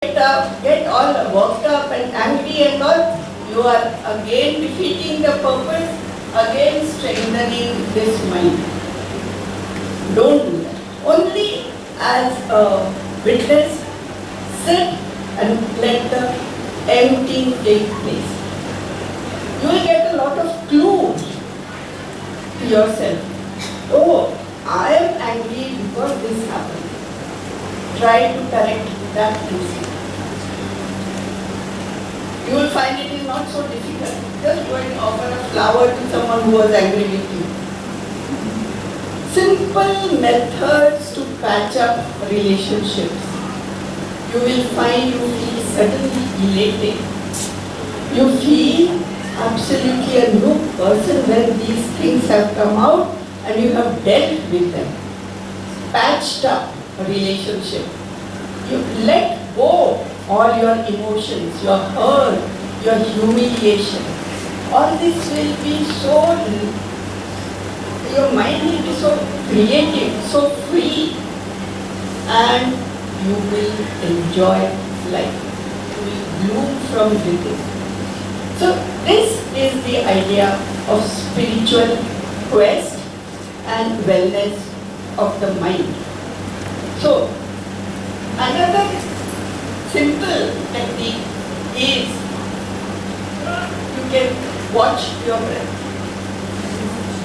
get all worked up and angry and all, you are again defeating the purpose, again strengthening this mind. Don't do that. Only as a witness, sit and let the emptying take place. You will get a lot of clues to yourself. Oh, I am angry because this happened. Try to correct that incident. You will find it is not so difficult. Just go and offer a flower to someone who was angry with you. Simple methods to patch up relationships. You will find you feel suddenly elated. You feel absolutely a new person when these things have come out and you have dealt with them. Patched up a relationship. You let go all your emotions, your hurt, your humiliation. All this will be so, your mind will be so creative, so free, and you will enjoy life. You will bloom from within. So this is the idea of spiritual quest and wellness of the mind. So another simple technique is you can watch your breath.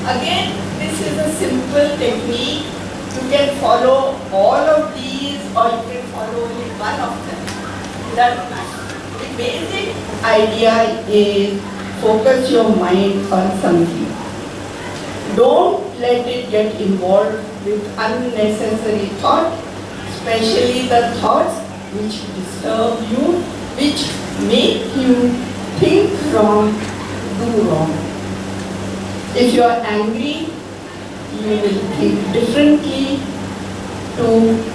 Again, this is a simple technique. You can follow all of these or you can follow only one of them. That matters. The basic idea is focus your mind on something. Don't let it get involved with unnecessary thought, especially the thoughts which disturb you, which make you think wrong, do wrong. If you are angry, you will think differently to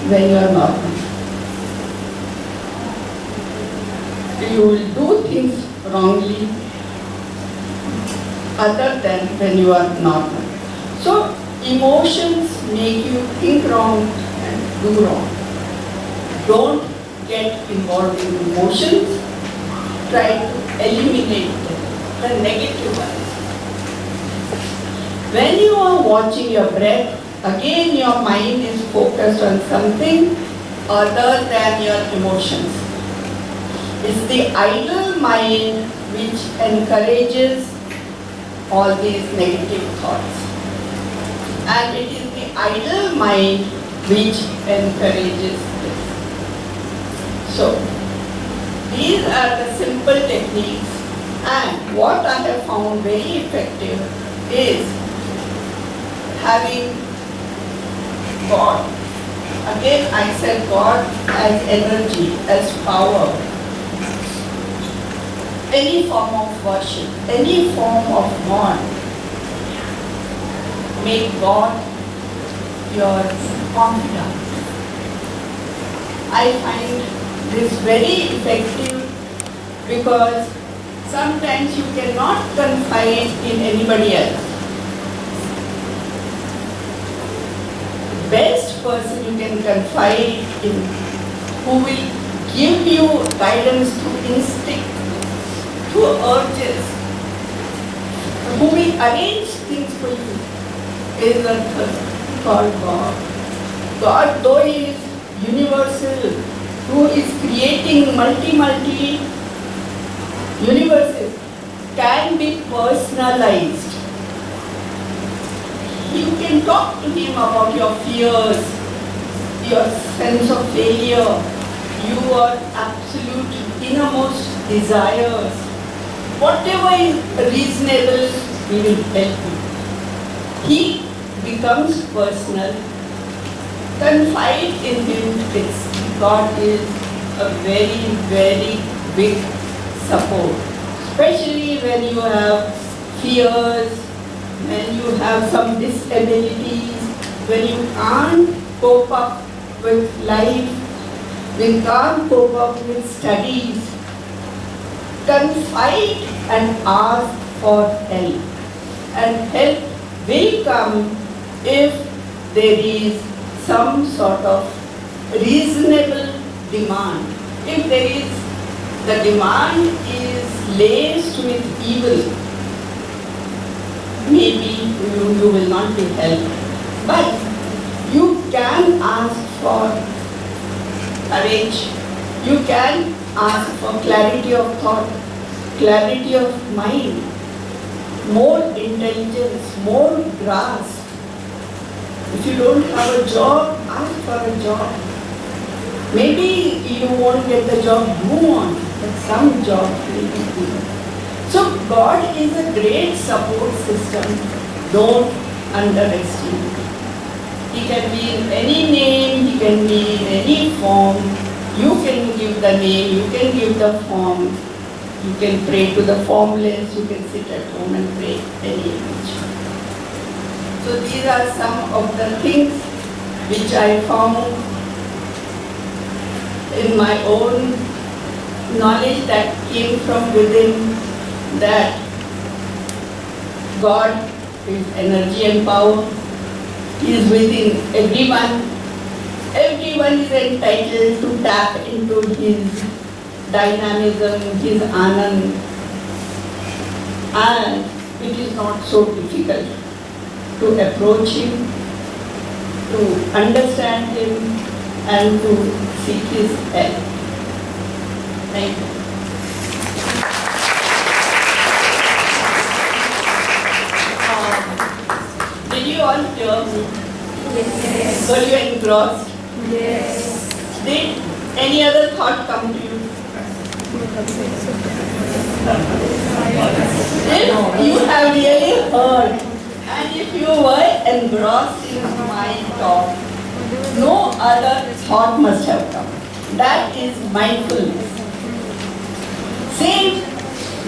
when you are normal. You will do things wrongly other than when you are normal. So emotions make you think wrong and do wrong. Don't get involved in emotions. Try to eliminate them, the negative ones. When you are watching your breath, again your mind is focused on something other than your emotions. It's the idle mind which encourages all these negative thoughts. And it is the idle mind which encourages this. So, these are the simple techniques, and what I have found very effective is having God. Again, I said God as energy, as power. Any form of worship, any form of God. Make God your confidant. I find this very effective because sometimes you cannot confide in anybody else. The best person you can confide in, who will give you guidance through instinct, through urges, who will arrange things for you, is a third called God. God, though He is universal, who is creating multi universes, can be personalized. You can talk to Him about your fears, your sense of failure, your absolute innermost desires. Whatever is reasonable, He will help you. He becomes personal. Confide in Him. God is a very, very big support. Especially when you have fears, when you have some disabilities, when you can't cope up with life, when you can't cope up with studies. Confide and ask for help. And help will come if there is some sort of reasonable demand. If the demand is laced with evil, maybe you will not be helped. But you can ask for courage, you can ask for clarity of thought, clarity of mind, more intelligence, more grasp. If you don't have a job, ask for a job. Maybe you won't get the job you want, but some job will be given. So God is a great support system. Don't underestimate. He can be in any name, he can be in any form. You can give the name, you can give the form. You can pray to the formless, you can sit at home and pray any image. So these are some of the things which I found in my own knowledge that came from within, that God is energy and power. He is within everyone. Everyone is entitled to tap into his dynamism, his anand, and it is not so difficult to approach him, to understand him, and to seek his help. Thank you. Did you all hear me? Yes. Were you engrossed? Yes. Did any other thought come to you? If you have really heard, and if you were engrossed in my talk, no other thought must have come. That is mindfulness. Same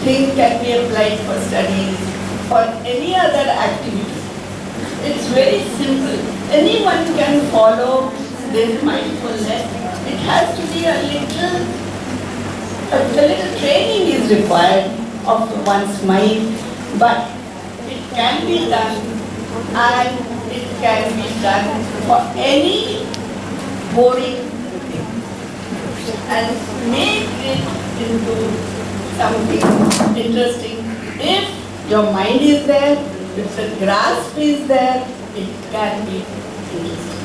thing can be applied for studies or any other activity. It's very simple. Anyone can follow this mindfulness. It has to be a little training is required of one's mind, but it can be done, and it can be done for any boring thing and make it into something interesting. If your mind is there, if the grasp is there, it can be interesting.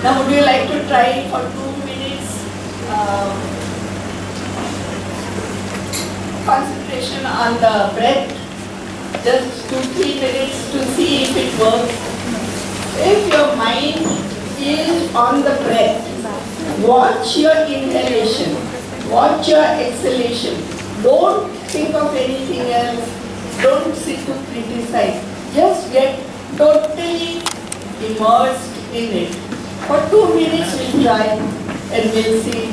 Now, would you like to try for 2 minutes concentration on the breath? Just 2-3 minutes to see if it works. If your mind is on the breath, watch your inhalation, watch your exhalation. Don't think of anything else. Don't sit to criticize. Just get totally immersed in it. For 2 minutes we'll try and we'll see.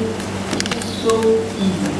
It is so easy.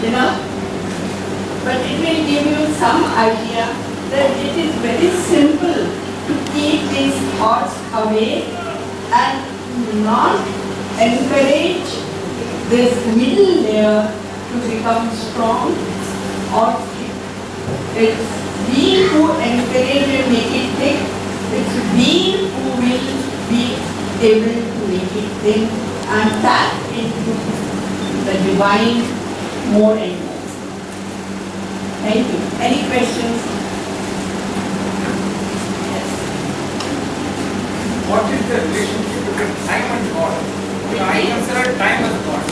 Enough? But it will give you some idea that it is very simple to keep these thoughts away and not encourage this middle layer to become strong or thick. It's we who encourage and make it thick, It's we who will be able to make it think and tap into the divine more and more. Thank you. Any questions? Yes. What is the relationship between time and God? I consider time as God.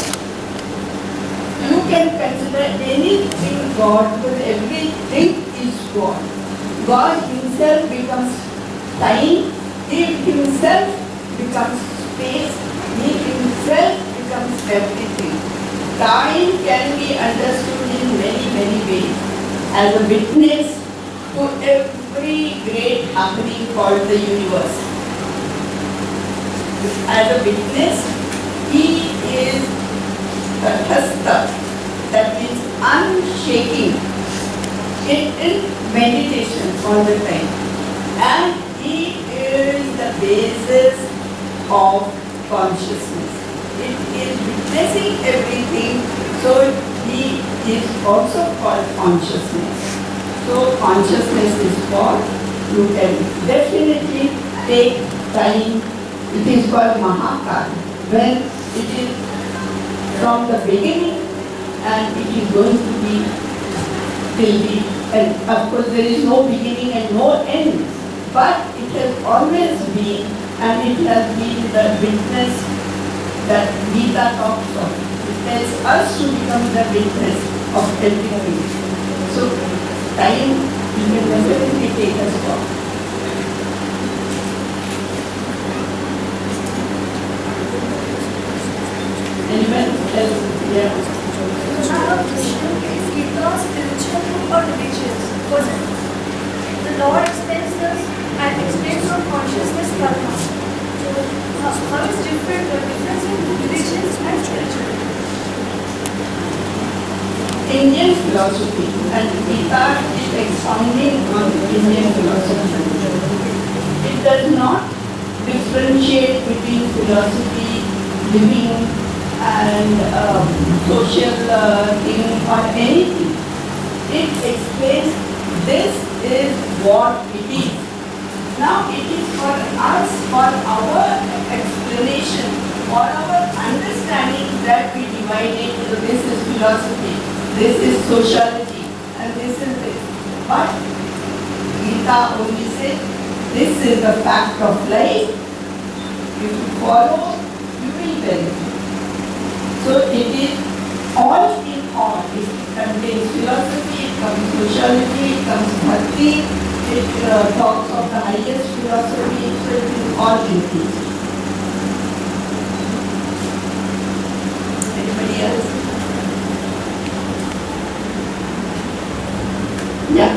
You can consider anything God, because everything is God. God himself becomes time, he himself becomes space, he himself becomes everything. Time can be understood in many, many ways. As a witness to every great happening called the universe. As a witness, he is tathastha, that means unshaking. It is meditation all the time. And he is the basis of consciousness. It is witnessing everything, so he is also called consciousness. So consciousness is called, you can definitely take time. It is called Mahakal, when it is from the beginning and it is going to be till the end. Of course there is no beginning and no end, but it has always been, and it has been the witness that Deepa talks of. It tells us to become the witness of everything. So time you can definitely take us for. Anyone else? Yeah. Now, Vishnu is either spiritual or religious. Because the Lord explains this and explains from consciousness karma. So, how is different the difference in religious and spiritual? Indian philosophy, and Deepa is expounding on Indian philosophy. It does not differentiate between philosophy, living, and social thing or anything. It explains this is what it is. Now it is for us, for our explanation, for our understanding that we divide it into this is philosophy, this is sociality, and this is this. But Gita only says this is the fact of life. If you follow, you will benefit. So it is all in all. It contains philosophy, it comes sociality, it comes bhakti, it talks of the highest philosophy, so it is all inclusive. Anybody else? Yeah.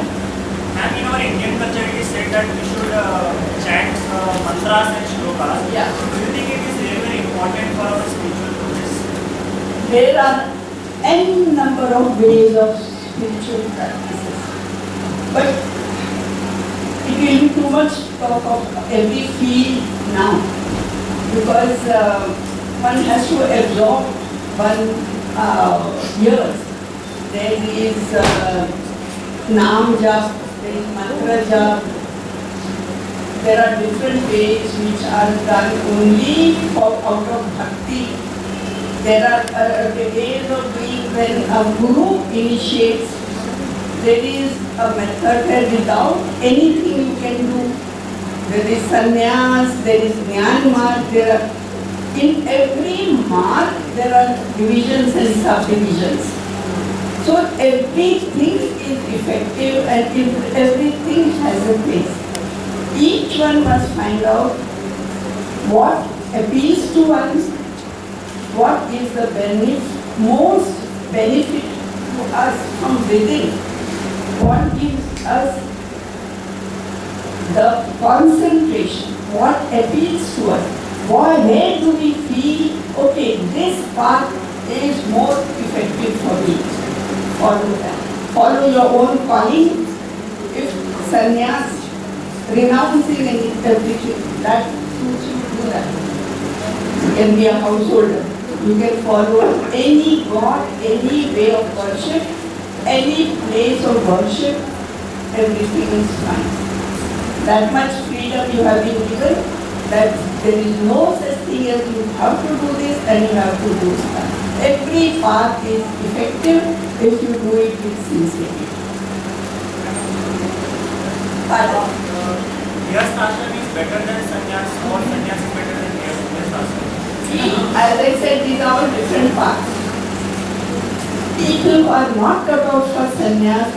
Ma'am, in our Indian culture it is said that we should chant mantras and shlokas. Yeah. Do you think it is very, very important for our spiritual progress? There are n number of ways of spiritual practices, but it will be too much talk of every field now, because one has to absorb one years. There is Naam Jap, there is Mantra Jap. There are different ways which are done only for out of bhakti. There are ways of doing when a guru initiates. There is a method where without anything you can do. There is sannyas, there is jnana marg, there are, in every marg there are divisions and subdivisions. So everything is effective and everything has a place. Each one must find out what appeals to one, what is the most benefit to us from within, what gives us the concentration, what appeals to us, where do we feel, okay, this path is more effective for me. Follow that. Follow your own calling. If sannyas, renouncing everything, that suits you, do that. You can be a householder. You can follow any god, any way of worship, any place of worship, everything is fine. That much freedom freedom you have been given, that there is no such thing as you have to do this and you have to do that. Every path is effective if you do it with sincerity. Pardon? Yes, ashram is better than sannyas, or sannyas is better than yes ashram. As I said, these are all different paths. People who are not cut out for sannyas,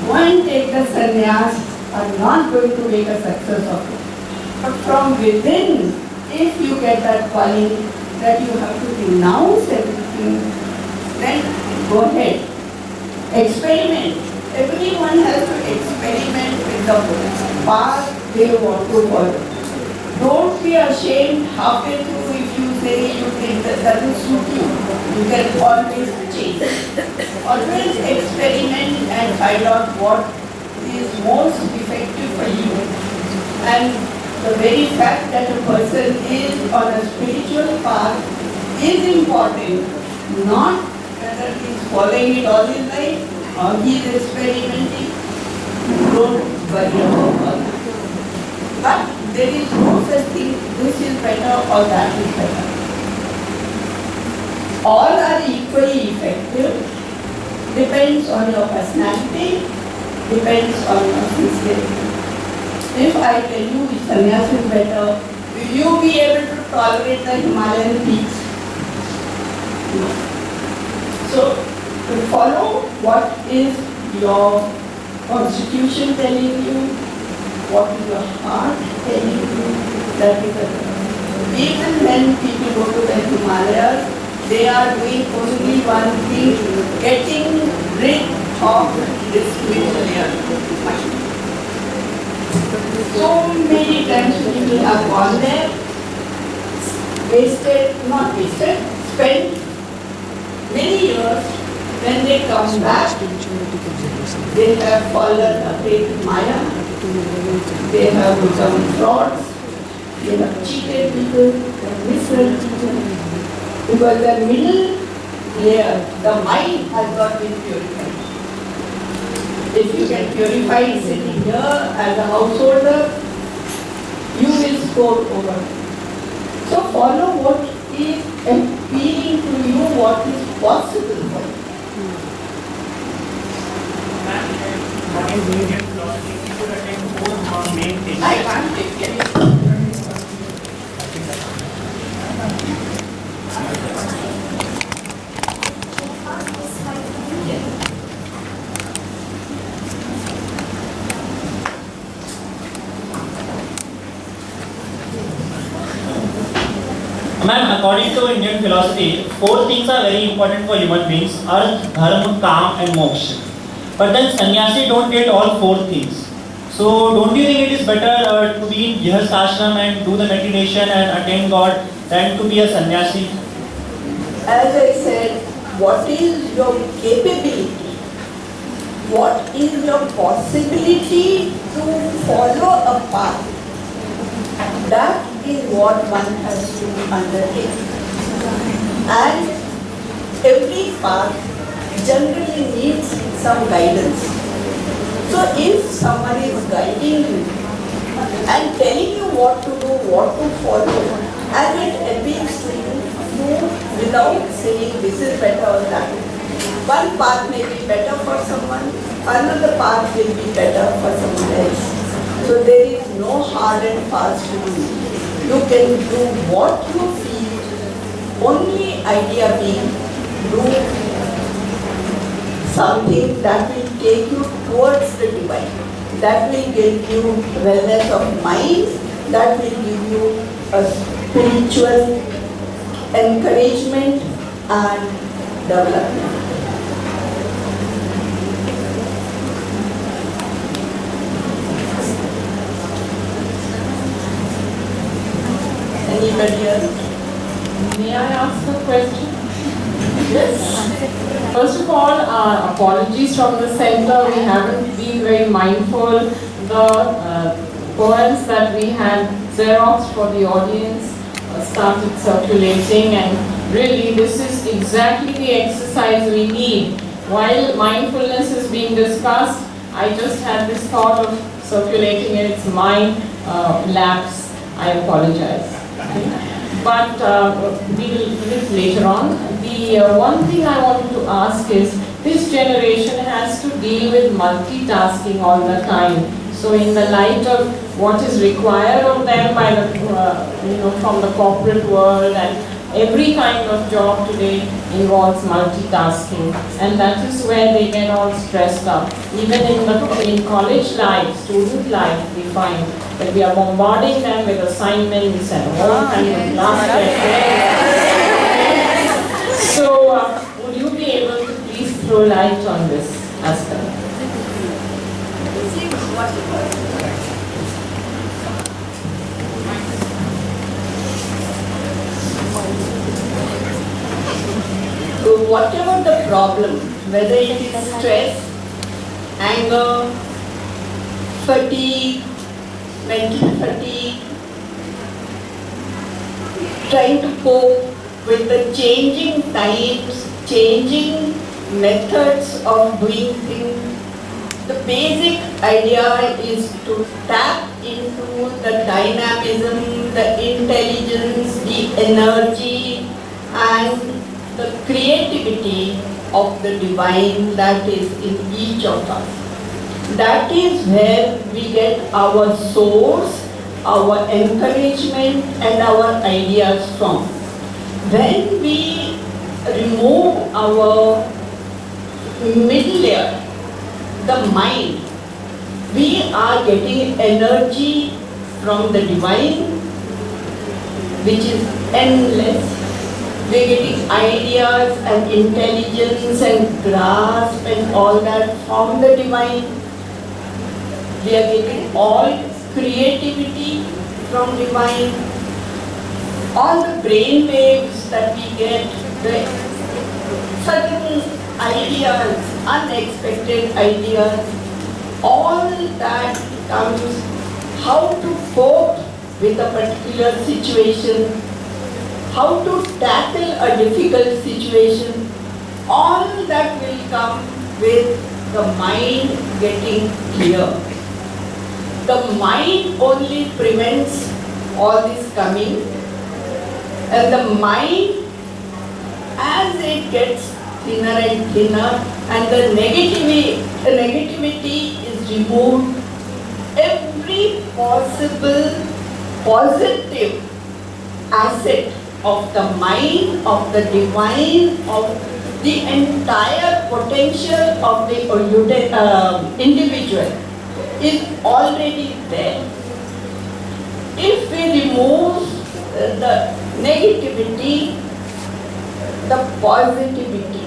go and take the sannyas, are not going to make a success of it. But from within, if you get that calling that you have to renounce everything, then go ahead. Experiment. Everyone has to experiment with the path they want to follow. Don't be ashamed halfway through if you say you think that doesn't suit you. You can always change. Always experiment and find out what is most effective for you. And the very fact that a person is on a spiritual path is important, not whether he is following it all his life or he is experimenting. Don't worry about all that. But there is no such thing, this is better or that is better. All are equally effective, depends on your personality, depends on your sincerity. If I tell you sannyas is better, will you be able to tolerate the Himalayan peaks? No. So, to follow what is your constitution telling you, what is your heart telling you, that is the. Even when people go to the Himalayas, they are doing only one thing, getting rid of this material mind. So many times people have gone there, spent many years. When they come back, they have fallen a great Maya, they have become frauds, they have cheated people, they have misled people, because the middle layer, the mind has not been purified. If you get purified sitting here as a householder, you will score over. So follow what is appealing to you, what is possible for you. What is Indian philosophy? You should attend 4 main things. I can't take it. Ma'am, according to Indian philosophy, 4 things are very important for human beings: earth, dharma, kam and moksha. But then sannyasi don't get all 4 things. So don't you think it is better to be in Grihastha ashram and do the meditation and attain God than to be a sannyasi? As I said, what is your capability? What is your possibility to follow a path? That is what one has to undertake. And every path generally needs some guidance. So if someone is guiding you and telling you what to do, what to follow, and it appeals to you, without saying this is better or that. One path may be better for someone, another path will be better for someone else. So there is no hard and fast rule. You can do what you feel, only idea being do something that will take you towards the divine, that will give you wellness of mind, that will give you a spiritual encouragement and development. Anybody else? May I ask a question? Yes. First of all, apologies from the center. We haven't been very mindful. The poems that we had Xerox for the audience started circulating, and really this is exactly the exercise we need. While mindfulness is being discussed, I just had this thought of circulating in its mind lapse. I apologize. Okay. But we will do this later on. The one thing I wanted to ask is, this generation has to deal with multitasking all the time. So in the light of what is required of them by the, from the corporate world, and every kind of job today involves multitasking, and that is where they get all stressed up. Even in college life, student life, we find that we are bombarding them with assignments and all kinds of classes. So, would you be able to please throw light on this aspect? Whatever the problem, whether it is stress, anger, fatigue, mental fatigue, trying to cope with the changing times, changing methods of doing things, the basic idea is to tap into the dynamism, the intelligence, the energy, and the creativity of the divine that is in each of us. That is where we get our source, our encouragement, and our ideas from. When we remove our middle layer, the mind, we are getting energy from the divine, which is endless. We are getting ideas and intelligence and grasp and all that from the divine. We are getting all creativity from divine. All the brain waves that we get, the certain ideas, unexpected ideas, all that comes how to cope with a particular situation, how to tackle a difficult situation, all that will come with the mind getting clear. The mind only prevents all this coming, and the mind, as it gets thinner and thinner, and the negativity is removed, every possible positive asset of the mind, of the divine, of the entire potential of the individual is already there. If we remove the negativity, the positivity,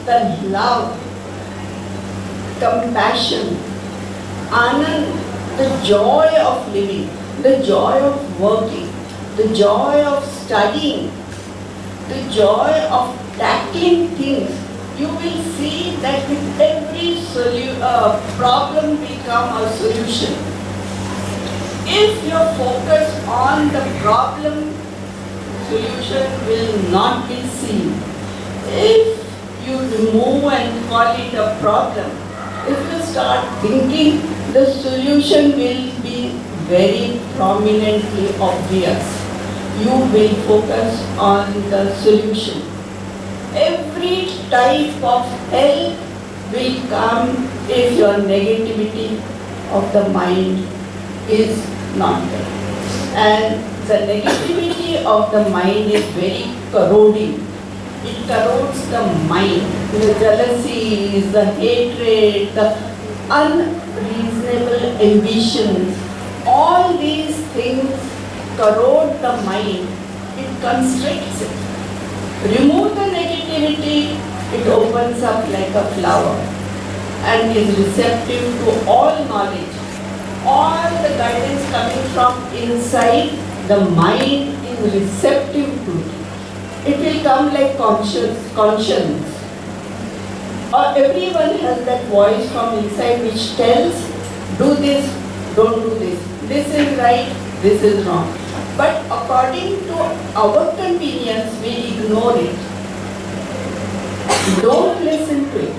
the love, compassion, anand, the joy of living, the joy of working, the joy of studying, the joy of tackling things, you will see that with every problem become a solution. If you focus on the problem, solution will not be seen. If you remove and call it a problem, if you start thinking, the solution will be very prominently obvious. You will focus on the solution. Every type of help will come if your negativity of the mind is not there. And the negativity of the mind is very corroding. It corrodes the mind. The jealousies, the hatred, the unreasonable ambitions, all these things corrode the mind. It constricts it. Remove the negativity, it opens up like a flower and is receptive to all knowledge. All the guidance coming from inside, the mind is receptive to it. It will come like conscience. Or everyone has that voice from inside which tells, do this, don't do this. This is right, this is wrong. But according to our convenience, we ignore it. Don't listen to it.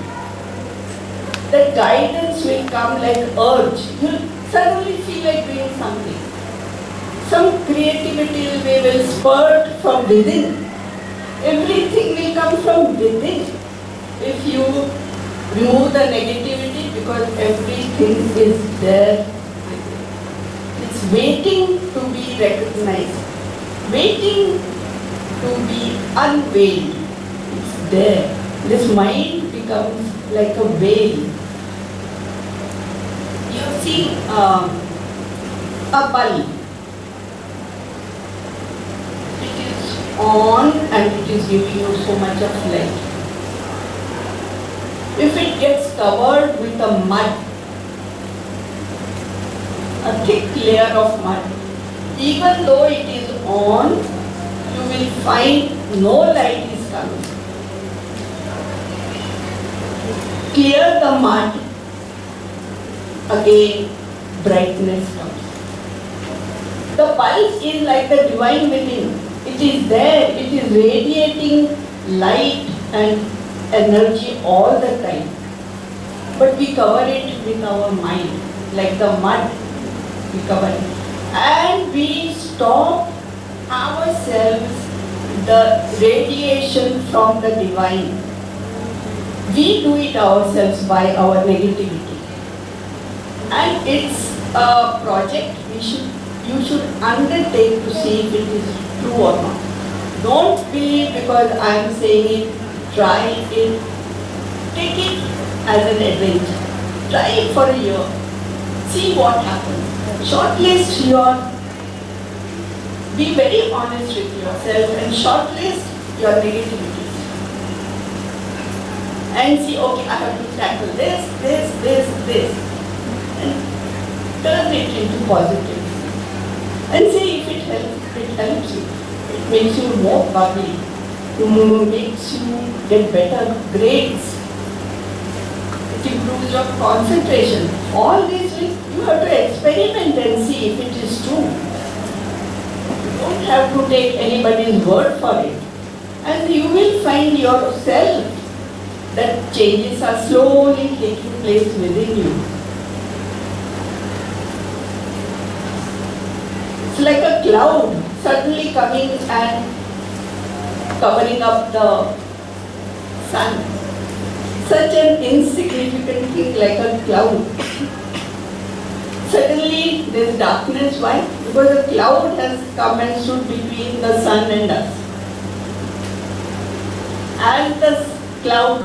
The guidance will come like urge. suddenly feel like doing something. Some creativity will spurt from within. Everything will come from within. If you remove the negativity, because everything is there. It's waiting to be recognized, waiting to be unveiled. It's there. This mind becomes like a veil. You see a bulb. It is on and it is giving you so much of light. If it gets covered with a mud, a thick layer of mud, even though it is on, you will find no light is coming. Clear the mud, again brightness comes. The bulb is like the divine within. It is there, it is radiating light and energy all the time. But we cover it with our mind, like the mud, we cover it. And we stop ourselves the radiation from the divine. We do it ourselves by our negativity. And it's a project you should undertake to see if it is true or not. Don't believe because I am saying it. Try it. Take it as an adventure. Try it for a year. See what happens. Shortlist be very honest with yourself and shortlist your negativities. And see, okay, I have to tackle this. And turn it into positive. And see if it helps you. It makes you more bubbly. It makes you get better grades. It improves your concentration. All these things you have to experiment and see if it is true. You don't have to take anybody's word for it. And you will find yourself that changes are slowly taking place within you. It's like a cloud suddenly coming and covering up the sun. Such an insignificant thing like a cloud. Suddenly there is darkness. Why? Because a cloud has come and stood between the sun and us. As the cloud